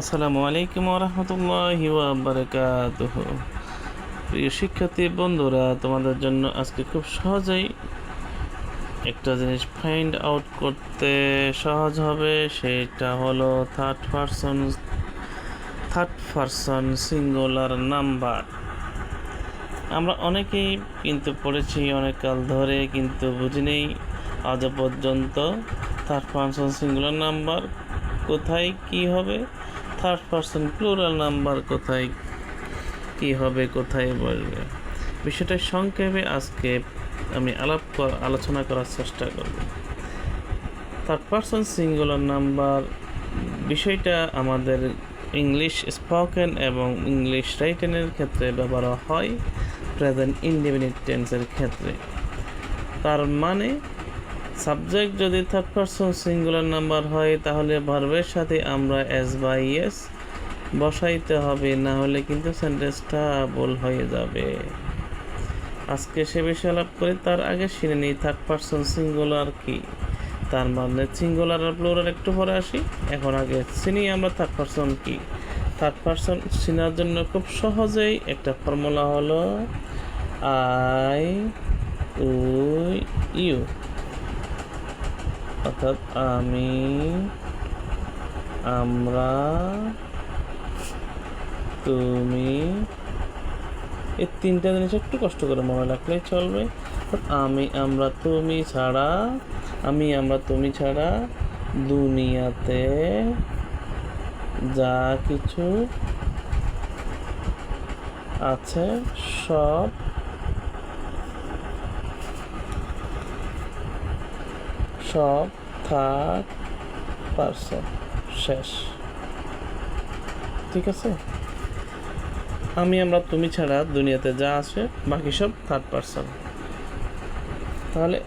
আসসালামু আলাইকুম রহমতুল্লাহি ওয়া বারাকাতুহু। প্রিয় শিক্ষার্থী বন্ধুরা, তোমাদের জন্য আজকে খুব সহজেই একটা জিনিস ফাইন্ড আউট করতে সহজ হবে। সেটা হলো থার্ড পারসন সিঙ্গুলার নাম্বার। আমরা অনেকেই কিন্তু পড়েছি অনেক কাল ধরে, কিন্তু বুঝিনি আজও পর্যন্ত থার্ড পারসন সিঙ্গুলার নাম্বার কোথায় কি হবে, থার্ড পারসন প্লুরাল নাম্বার কোথায় কি হবে, কোথায় বসবে। বিষয়টা সংক্ষেপে আজকে আমি আলোচনা করার চেষ্টা করব। থার্ড পারসন সিঙ্গুলার নাম্বার বিষয়টা আমাদের ইংলিশ স্পোকেন এবং ইংলিশ রাইটেনের ক্ষেত্রে ব্যবহার হয় প্রেজেন্ট ইনডেফিনিট টেন্সের ক্ষেত্রে। তার মানে সাবজেক্ট যদি থার্ড পারসন সিঙ্গুলার নাম্বার হয়, তাহলে ভার্বের সাথে আমরা এস বা ইএস বসাইতে হবে, না হলে কিন্তু সেন্টেন্সটা ভুল হয়ে যাবে। আজকে সে বিষয়ে আলাপ করি, তার আগে শুনে নিই থার্ড পারসন সিঙ্গুলার কি। তার মানে সিঙ্গুলার আর প্লুরাল একটু পরে আসি, এখন আগে চিনি আমরা থার্ড পারসন কি। থার্ড পারসন চেনার জন্য খুব সহজেই একটা ফর্মুলা হলো আই, উই, ইউ, অর্থাৎ আমি, আমরা, তুমি। এই তিনটা জিনিস একটু কষ্ট করে মনে রাখলেই চলবে। আমি, আমরা, তুমি ছাড়া, আমি, আমরা, তুমি ছাড়া দুনিয়াতে যা কিছু আছে সব থার্ড পারসন। শেষ। ঠিক আছে? আমি, আমরা, তুমি ছাড়া দুনিয়াতে যা আছে বাকি সব থার্ড পারসন। তাহলে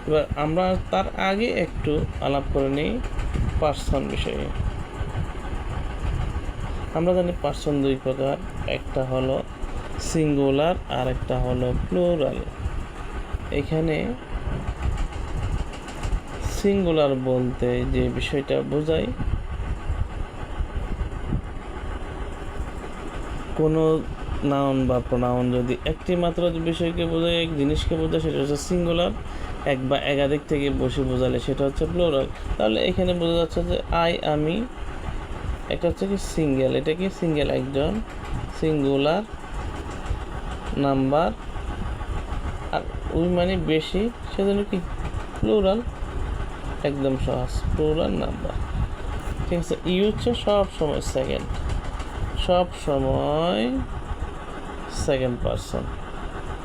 এবার আমরা তার আগে একটু আলাপ করে নিই পার্সন বিষয়ে। আমরা জানি পার্সন দুই প্রকার, একটা হলো সিঙ্গুলার আর একটা হলো প্লুরাল। এখানে সিঙ্গুলার বলতে যে বিষয়টা বোঝায়, কোনো নাউন বা প্রোনাউন যদি একটি মাত্র বিষয়কে বোঝায়, এক জিনিসকে বোঝায়, সেটা হচ্ছে সিঙ্গুলার। এক বা একাধিক থেকে বসে বোঝালে সেটা হচ্ছে প্লুরাল। তাহলে এখানে বোঝা যাচ্ছে যে আই, আমি, একটা হচ্ছে কি সিঙ্গেল, এটা কি সিঙ্গেল একজন, সিঙ্গুলার নাম্বার, আর উই মানে বেশি, সেজন্য কি প্লুরাল, একদম সহজ, প্লুরাল নাম্বার। ঠিক আছে? ইউ হচ্ছে সব সময় সেকেন্ড পারসন।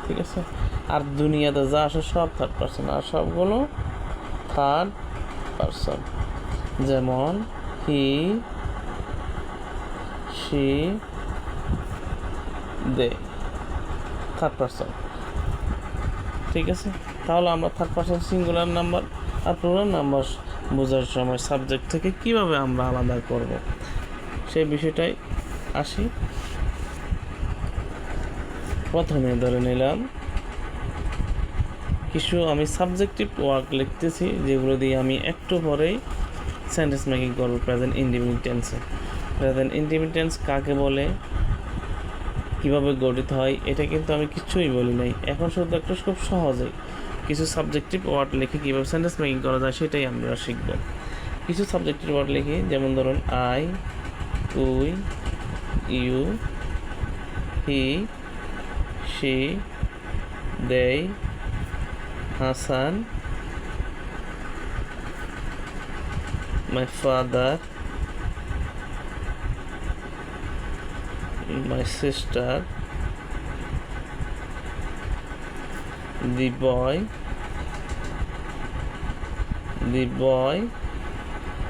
ঠিক আছে? আর দুনিয়াতে যা আসে সব থার্ড পারসন, আর সবগুলো থার্ড পারসন। যেমন হি, শি, দে, থার্ড পারসন। ঠিক আছে? তাহলে আমরা থার্ড পারসন সিঙ্গুলার নাম্বার আর প্লুরাল নাম্বার বোঝার সময় সাবজেক্ট থেকে কিভাবে আমরা আলাদা করব, সেই বিষয়টাই আসি। প্রথমে ধরে নিলাম কিছু আমি সাবজেক্টিভ ওয়ার্ক লিখতেছি, যেগুলো দিয়ে আমি একটু পরেই সেন্টেন্স মেকিং করব প্রেজেন্ট ইনডেফিনিট টেন্সে। প্রেজেন্ট ইনডেফিনিট টেন্স কাকে বলে, কীভাবে গঠিত হয়, এটা কিন্তু আমি কিছুই বলি নাই। এখন শুধু একটু খুব সহজেই কিছু সাবজেক্টিভ ওয়ার্ড লিখে কীভাবে সেন্টেন্স মেকিং করা যায় সেটাই আমরা শিখব। কিছু সাবজেক্টিভ ওয়ার্ড লিখি, যেমন ধরুন I, we, you, he, she, they, Hassan, my father, my sister, the boy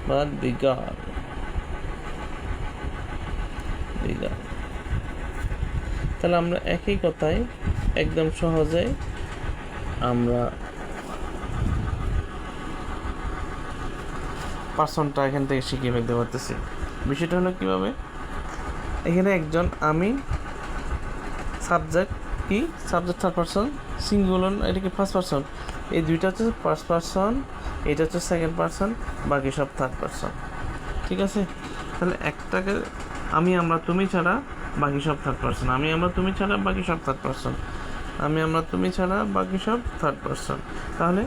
but the girl. তাহলে আমরা একই কথায় একদম সহজে আমরা পার্সনটা এখান থেকে শিখিয়ে ফেলতে পারতেছি। বিষয়টা হলো কীভাবে, এখানে একজন আমি, সাবজেক্ট কি, সাবজেক্ট থার্ড পারসন, সিঙ্গুলার, এটা কি ফার্স্ট পারসন, এই দুইটা হচ্ছে ফার্স্ট পারসন, এটা হচ্ছে সেকেন্ড পারসন, বাকি সব থার্ড পারসন। ঠিক আছে? তাহলে একটাকে আমি আমরা তুমি ছাড়া বাকি সব থার্ড পারসন, আমি আমরা তুমি ছাড়া বাকি সব থার্ড পারসন, আমি আমরা তুমি ছাড়া বাকি সব থার্ড পারসন। তাহলে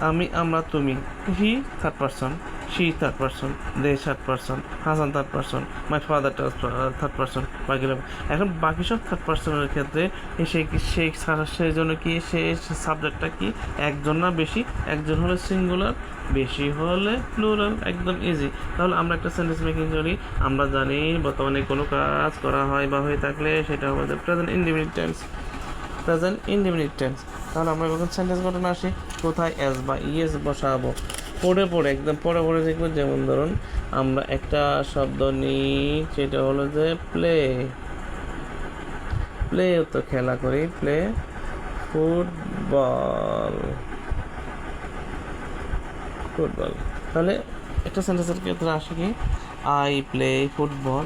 আমি আমরা তুমি, he third person, she third person, they third person, Hasan third person, my father third person, বাকি এখন বাকি সব থার্ড পারসনের ক্ষেত্রে সেই জন্য কি সেই সাবজেক্টটা কি একজন না বেশি, একজন হলে সিঙ্গুলার, বেশি হলে প্লুরাল, একদম ইজি। তাহলে আমরা একটা সেন্টেন্স মেকিং করি। আমরা জানি বর্তমানে কোনো কাজ করা হয় বা হয়ে থাকলে সেটা আমাদের present indefinite tense, present indefinite tense. তাহলে আমরা যখন সেন্টেন্স গঠন আসি কোথায় এস বা ইএস বসাবো, পড়ে একদম পড়ে দেখবো। যেমন ধরুন আমরা একটা শব্দ নিই, সেটা হলো যে প্লে, প্লে তো খেলা করি, প্লে ফুটবল, ফুটবল। তাহলে একটা সেন্টেন্সের ক্ষেত্রে আসে কি I play football,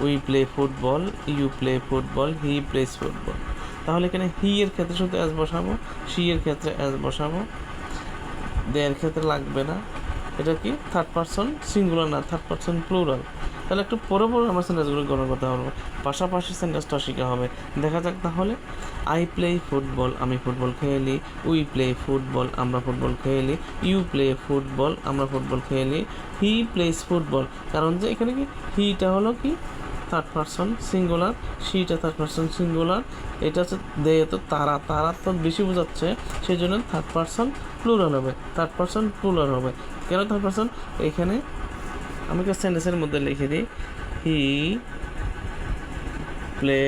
we play football, you play football, he plays football. তাহলে এখানে হি এর ক্ষেত্রে শুধু অ্যাজ বসাবো, শি এর ক্ষেত্রে অ্যাজ বসাবো, দে এর ক্ষেত্রে লাগবে না। এটা কি থার্ড পারসন সিঙ্গুলার না, থার্ড পারসন প্লুরাল। তাহলে একটু পরে আমরা সেন্টেন্সগুলো গঠন করতে পারবো, পাশাপাশি সেন্টেন্সটা শেখা হবে। দেখা যাক তাহলে, আই প্লে ফুটবল, আমি ফুটবল খেলি, উই প্লে ফুটবল, আমরা ফুটবল খেলি, ইউ প্লে ফুটবল, আমরা ফুটবল খেলি, হি প্লেস ফুটবল। কারণ যে এখানে কি হিটা হলো কি থার্ড পারসন সিঙ্গুলার, শিটা থার্ড পারসন সিঙ্গুলার, এটা হচ্ছে দে, তো তারা তো বেশি বোঝাচ্ছে, সেই জন্য থার্ড পারসন প্লুরাল হবে, থার্ড পারসন প্লুরাল হবে। কেন থার্ড পারসন? এখানে আমি একটা সেন্টেন্সের মধ্যে লিখে দিই, হি প্লে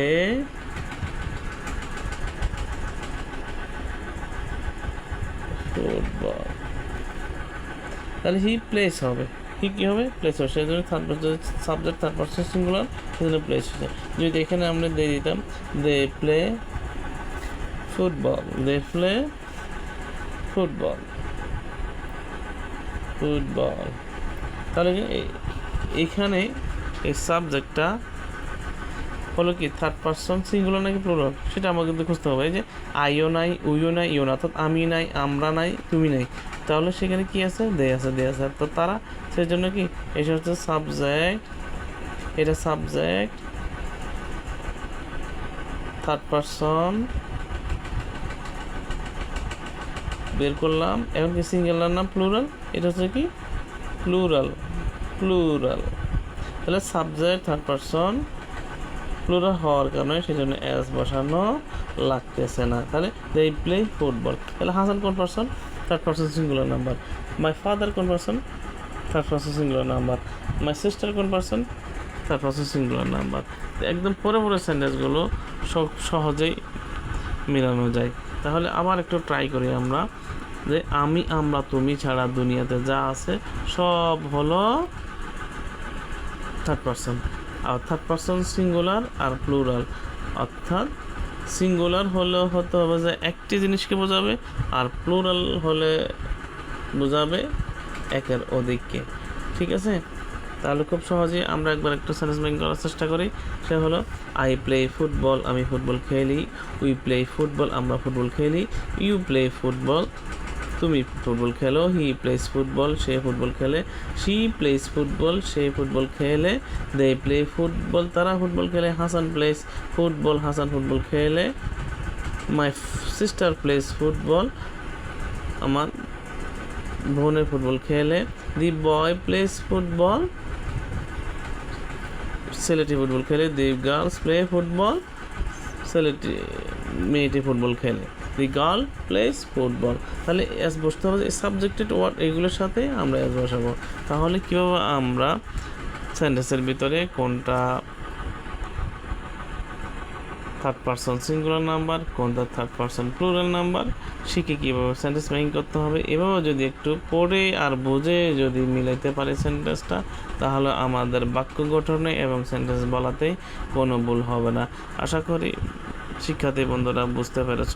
ফুটবল, তাহলে হি প্লেস হবে, হি কী হবে প্লেস হবে, সেই জন্য third person subject third person singular, সেই জন্য প্লেস হচ্ছে। যদি এখানে আমরা দিয়ে দিতাম they play football, they play football, football, তাহলে এইখানে এই সাবজেক্টটা হলো কি থার্ড পারসন সিঙ্গুলার নাকি প্লুরাল, সেটা আমাকে কিন্তু খুঁজতে হবে। এই যে আইও নাই, উইও নাই, ইও না, অর্থাৎ আমি নাই, আমরা নাই, তুমি নাই, তাহলে সেখানে কি আছে দে আছে, দে আছে, তো তারা, সেই জন্য কি এটা হচ্ছে সাবজেক্ট, এটা সাবজেক্ট থার্ড পারসন বের করলাম। এখন কি সিঙ্গুলার না প্লুরাল? এটা হচ্ছে কি প্লুরাল, প্লুরাল। তাহলে সাবজেক্ট থার্ড পারসন প্লুরাল হওয়ার কারণে সেই জন্য এস বসানো লাগতেছে না। তাহলে দে প্লে ফুটবল। তাহলে হাসান কোন person? Third person singular number. My father কোন person? Third person singular number. My sister কোন person? Third person singular number. একদম পরে সেন্টেন্সগুলো সব সহজেই মেলানো যায়। তাহলে আবার একটু ট্রাই করি আমরা, যে আমি আমরা তুমি ছাড়া দুনিয়াতে যা আছে সব হলো থার্ড পারসন। আর থার্ড পারসন সিঙ্গুলার আর প্লুরাল, অর্থাৎ সিঙ্গুলার হলে হতে হবে যে একটি জিনিসকে বোঝাবে, আর প্লুরাল হলে বোঝাবে একের অধিককে। ঠিক আছে? তাহলে খুব সহজেই আমরা একবার একটা সেন্টেন্স মেকিং করার চেষ্টা করি। সে হলো আই প্লে ফুটবল, আমি ফুটবল খেলি, উই প্লে ফুটবল, আমরা ফুটবল খেলি, ইউ প্লে ফুটবল, তুমি ফুটবল খেলো, হি প্লেস ফুটবল, সে ফুটবল খেলে, শি প্লেস ফুটবল, সে ফুটবল খেলে, দে প্লে ফুটবল, তারা ফুটবল খেলে, Hasan plays football, Hasan football খেলে, মাই সিস্টার প্লেস ফুটবল, আমার বোনের ফুটবল খেলে, দি বয় প্লেস ফুটবল, ছেলেটি ফুটবল খেলে, দি গার্লস প্লে ফুটবল, ছেলেটি মেয়েটি ফুটবল খেলে, দি গার্ল প্লেস ফুটবল। তাহলে এস বসতে হবে এই সাবজেক্টেড ওয়ার্ড, এইগুলোর সাথে আমরা এস বসাবো। তাহলে কীভাবে আমরা সেন্টেন্সের ভিতরে কোনটা থার্ড পারসন সিঙ্গুলার নাম্বার, কোনটা থার্ড পারসন প্লুরাল নাম্বার শিখে কীভাবে সেন্টেন্স মেকিং করতে হবে, এভাবে যদি একটু পড়ে আর বুঝে যদি মিলাইতে পারে সেন্টেন্সটা, তাহলে আমাদের বাক্য গঠনে এবং সেন্টেন্স বলাতেই কোনো ভুল হবে না। আশা করি শিক্ষার্থী বন্ধুরা বুঝতে পেরেছ।